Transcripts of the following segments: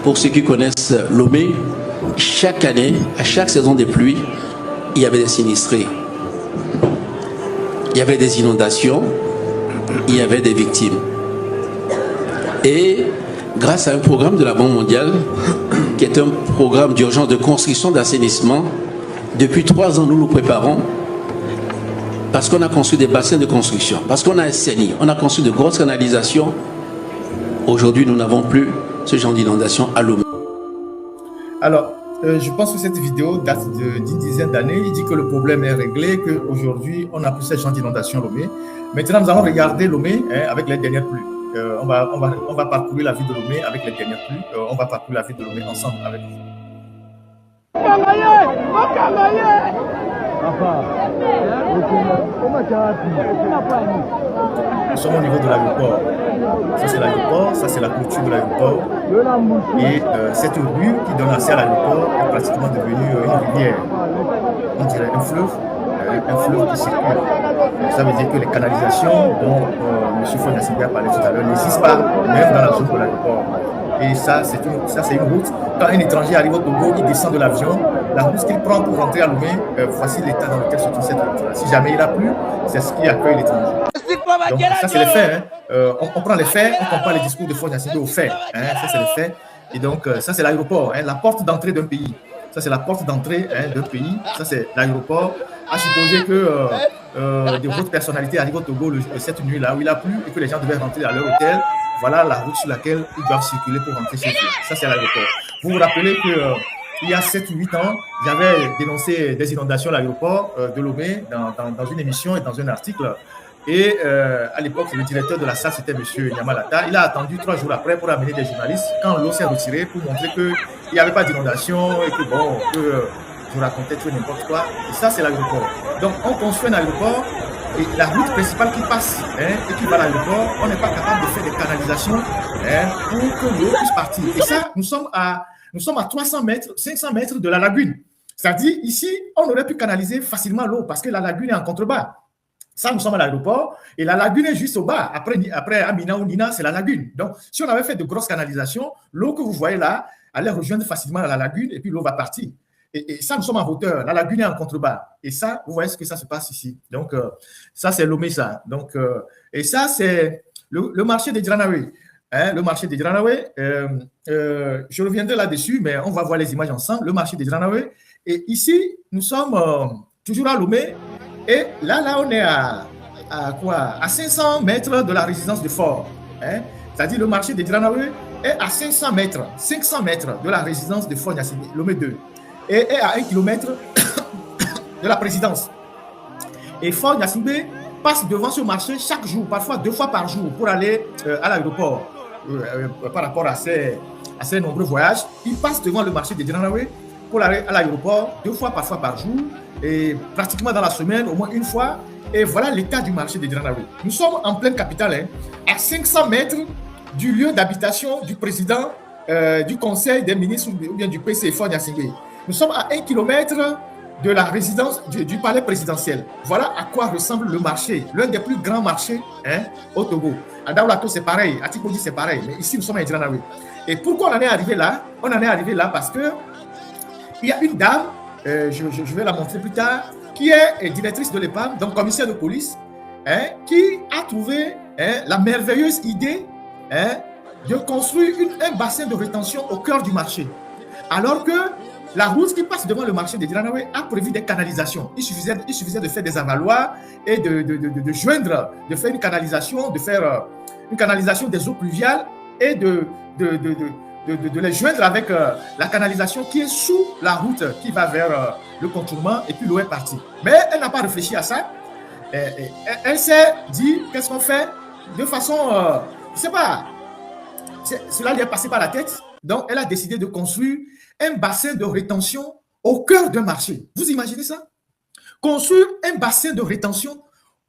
Pour ceux qui connaissent Lomé, chaque année, à chaque saison des pluies, il y avait des sinistrés. Il y avait des inondations, il y avait des victimes. Et grâce à un programme de la Banque mondiale, qui est un programme d'urgence de construction d'assainissement, depuis 3 ans, nous nous préparons parce qu'on a construit des bassins de construction, parce qu'on a assaini, on a construit de grosses canalisations. Aujourd'hui, nous n'avons plus ce genre d'inondation à Lomé. Alors, je pense que cette vidéo date d'une dizaine d'années. Il dit que le problème est réglé, qu'aujourd'hui, on n'a plus ce genre d'inondation à Lomé. Maintenant, nous allons regarder Lomé avec les dernières pluies. On va parcourir la ville de Lomé avec les dernières pluies. On va parcourir la ville de Lomé ensemble avec vous. Nous sommes au niveau de l'aéroport. Ça c'est l'aéroport, ça c'est la clôture de l'aéroport. Et cette rue qui donne accès à l'aéroport est pratiquement devenue une rivière. On dirait un fleuve qui circule. Ça veut dire que les canalisations dont M. Foy-Gnassingbé a parlé tout à l'heure n'existent pas, même dans la zone de l'aéroport. Et ça, c'est une route. Quand un étranger arrive au Togo, il descend de l'avion, la route qu'il prend pour rentrer à Lomé, voici l'état dans lequel se trouve cette route-là. Si jamais il a plu, c'est ce qui accueille l'étranger. Donc ça, c'est les faits. On prend les faits, on compare les discours de Foy-Gnassingbé aux faits. Ça, c'est les faits. Et donc, ça, c'est l'aéroport, la porte d'entrée d'un pays. Ça, c'est la porte d'entrée d'un pays. Ça, c'est l'aéroport. À supposer que de votre personnalité arrive au Togo cette nuit-là où il a plu et que les gens devaient rentrer à leur hôtel. Voilà la route sur laquelle ils doivent circuler pour rentrer chez eux. Ça, c'est l'aéroport. Vous vous rappelez qu'il y a 7 ou 8 ans, j'avais dénoncé des inondations à l'aéroport de Lomé dans une émission et dans un article. Et à l'époque, le directeur de la salle, c'était M. Nyamalata. Il a attendu 3 jours après pour amener des journalistes quand l'eau s'est retirée pour montrer qu'il n'y avait pas d'inondation et que bon, je racontais tout et n'importe quoi. Et ça, c'est l'aéroport. Donc, on construit un aéroport et la route principale qui passe et qui va à l'aéroport, on n'est pas capable de faire des canalisations pour que l'eau puisse partir. Et ça, nous sommes à 300 mètres, 500 mètres de la lagune. C'est-à-dire, ici, on aurait pu canaliser facilement l'eau parce que la lagune est en contrebas. Ça, nous sommes à l'aéroport et la lagune est juste au bas. Après Amina ou Nina, c'est la lagune. Donc, si on avait fait de grosses canalisations, l'eau que vous voyez là allait rejoindre facilement la lagune et puis l'eau va partir. Et ça, nous sommes en hauteur. La lagune est en contrebas. Et ça, vous voyez ce que ça se passe ici. Donc, ça, c'est Lomé, ça. Donc, et ça, c'est le marché de Dranaway. Le marché de Dranaway, je reviendrai là-dessus, mais on va voir les images ensemble. Le marché de Dranaway. Et ici, nous sommes toujours à Lomé. Et là, on est à 500 mètres de la résidence de Fort. C'est-à-dire le marché de Dranaway est à 500 mètres de la résidence de Fort Gnassingbé, Lomé 2. Et est à 1 kilomètre de la présidence. Et Fort Gnassingbé passe devant ce marché chaque jour, parfois 2 fois par jour, pour aller à l'aéroport. Par rapport à ces nombreux voyages, il passe devant le marché de Dranaway pour aller à l'aéroport 2 fois parfois par jour, et pratiquement dans la semaine, au moins 1 fois. Et voilà l'état du marché de Dranaway. Nous sommes en pleine capitale, à 500 mètres du lieu d'habitation du président du conseil des ministres ou bien du PC Fort Gnassingbé. Nous sommes à 1 kilomètre de la résidence du palais présidentiel. Voilà à quoi ressemble le marché, l'un des plus grands marchés au Togo. À Daoulato, c'est pareil, à Tikodi, c'est pareil, mais ici, nous sommes à Dranaway. Et pourquoi on en est arrivé là? On en est arrivé là parce que il y a une dame, je vais la montrer plus tard, qui est directrice de l'EPAM, donc commissaire de police, qui a trouvé la merveilleuse idée de construire un bassin de rétention au cœur du marché. Alors que la route qui passe devant le marché de Dranaway a prévu des canalisations. Il suffisait de faire des avaloirs et de joindre, de faire une canalisation des eaux pluviales et de les joindre avec la canalisation qui est sous la route qui va vers le contournement et puis l'eau est partie. Mais elle n'a pas réfléchi à ça. Elle s'est dit, qu'est-ce qu'on fait de façon, je ne sais pas, cela lui est passé par la tête. Donc, elle a décidé de construire un bassin de rétention au cœur d'un marché. Vous imaginez ça? Construire un bassin de rétention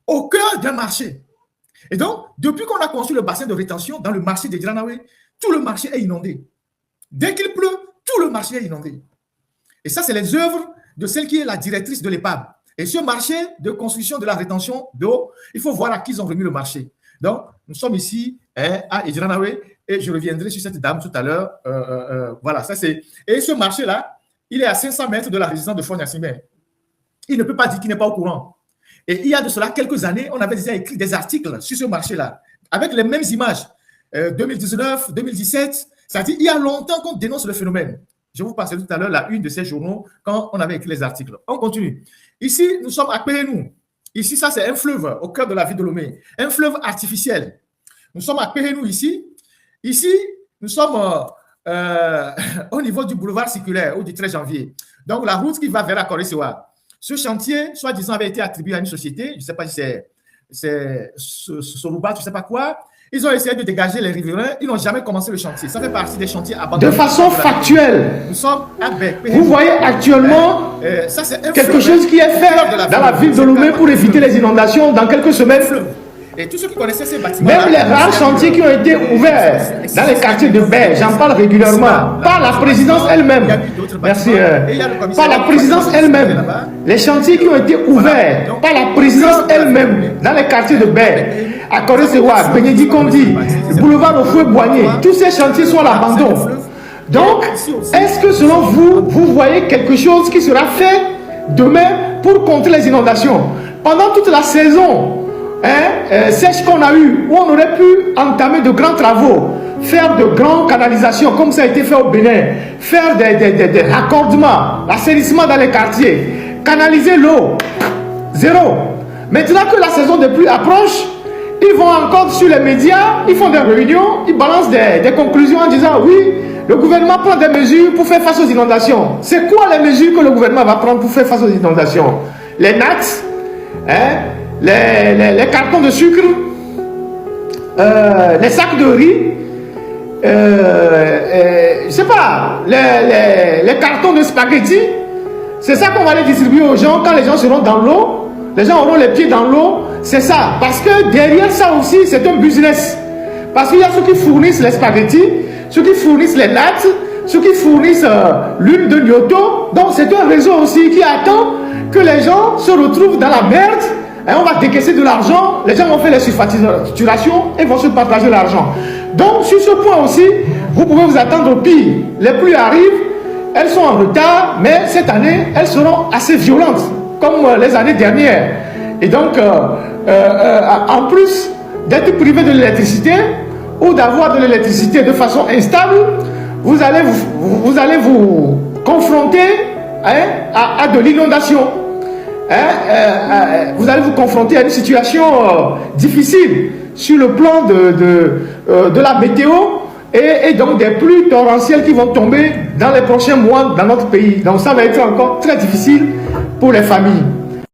au cœur d'un marché. Et donc, depuis qu'on a construit le bassin de rétention dans le marché de Dranaway, tout le marché est inondé. Dès qu'il pleut, tout le marché est inondé. Et ça, c'est les œuvres de celle qui est la directrice de l'EPAB. Et ce marché de construction de la rétention d'eau, il faut voir à qui ils ont remis le marché. Donc, nous sommes ici à Dranaway Et je reviendrai sur cette dame tout à l'heure. Voilà, ça c'est. Et ce marché-là, il est à 500 mètres de la résidence de Fort-Nassimé. Il ne peut pas dire qu'il n'est pas au courant. Et il y a de cela quelques années, on avait déjà écrit des articles sur ce marché-là, avec les mêmes images. 2019, 2017, c'est-à-dire il y a longtemps qu'on dénonce le phénomène. Je vous passais tout à l'heure la une de ces journaux quand on avait écrit les articles. On continue. Ici, nous sommes à Péhénou. Ici, ça c'est un fleuve au cœur de la ville de Lomé, un fleuve artificiel. Nous sommes à Péhénou ici. Ici, nous sommes au niveau du boulevard circulaire ou du 13 janvier. Donc, la route qui va vers la Corée-Sewa. Ce chantier, soi-disant, avait été attribué à une société, je ne sais pas si c'est Soruba, je ne sais pas quoi. Ils ont essayé de dégager les riverains, ils n'ont jamais commencé le chantier. Ça fait partie des chantiers abandonnés. De façon factuelle, nous sommes à Bec. Vous voyez actuellement quelque chose qui est fait dans la ville de Lomé pour éviter les inondations dans quelques semaines. Et tous ceux qui connaissaient ces bâtiments, même les rares chantiers qui ont été ouverts dans les quartiers de Baie, j'en parle régulièrement, par la présidence elle-même. Merci. Par la présidence elle-même. Les chantiers qui ont été ouverts par la présidence elle-même dans les quartiers de Baie, à Corée-Sewa, Bénédicte Kondi, boulevard au Fouet-Boigné, tous ces chantiers sont à l'abandon. Donc, est-ce que selon vous, vous voyez quelque chose qui sera fait demain pour contrer les inondations? Pendant toute la saison sèche qu'on a eu, où on aurait pu entamer de grands travaux, faire de grandes canalisations comme ça a été fait au Bénin, faire des raccordements, l'assainissement dans les quartiers, canaliser l'eau, zéro. Maintenant que la saison de pluie approche, ils vont encore sur les médias, ils font des réunions, ils balancent des conclusions en disant oui, le gouvernement prend des mesures pour faire face aux inondations. C'est quoi les mesures que le gouvernement va prendre pour faire face aux inondations? Les NATS, les cartons de sucre, les sacs de riz, je sais pas, les cartons de spaghettis. C'est ça qu'on va les distribuer aux gens quand les gens seront dans l'eau. Les gens auront les pieds dans l'eau. C'est ça. Parce que derrière ça aussi, c'est un business. Parce qu'il y a ceux qui fournissent les spaghettis, ceux qui fournissent les nattes, ceux qui fournissent l'huile de Nyoto. Donc c'est un réseau aussi qui attend que les gens se retrouvent dans la merde. Et on va décaisser de l'argent, les gens vont faire les surfacturations et vont se partager l'argent. Donc sur ce point aussi, vous pouvez vous attendre au pire. Les pluies arrivent, elles sont en retard, mais cette année, elles seront assez violentes, comme les années dernières. Et donc, en plus d'être privé de l'électricité, ou d'avoir de l'électricité de façon instable, vous allez vous confronter à de l'inondation. Vous allez vous confronter à une situation difficile sur le plan de la météo et donc des pluies torrentielles qui vont tomber dans les prochains mois dans notre pays. Donc ça va être encore très difficile pour les familles.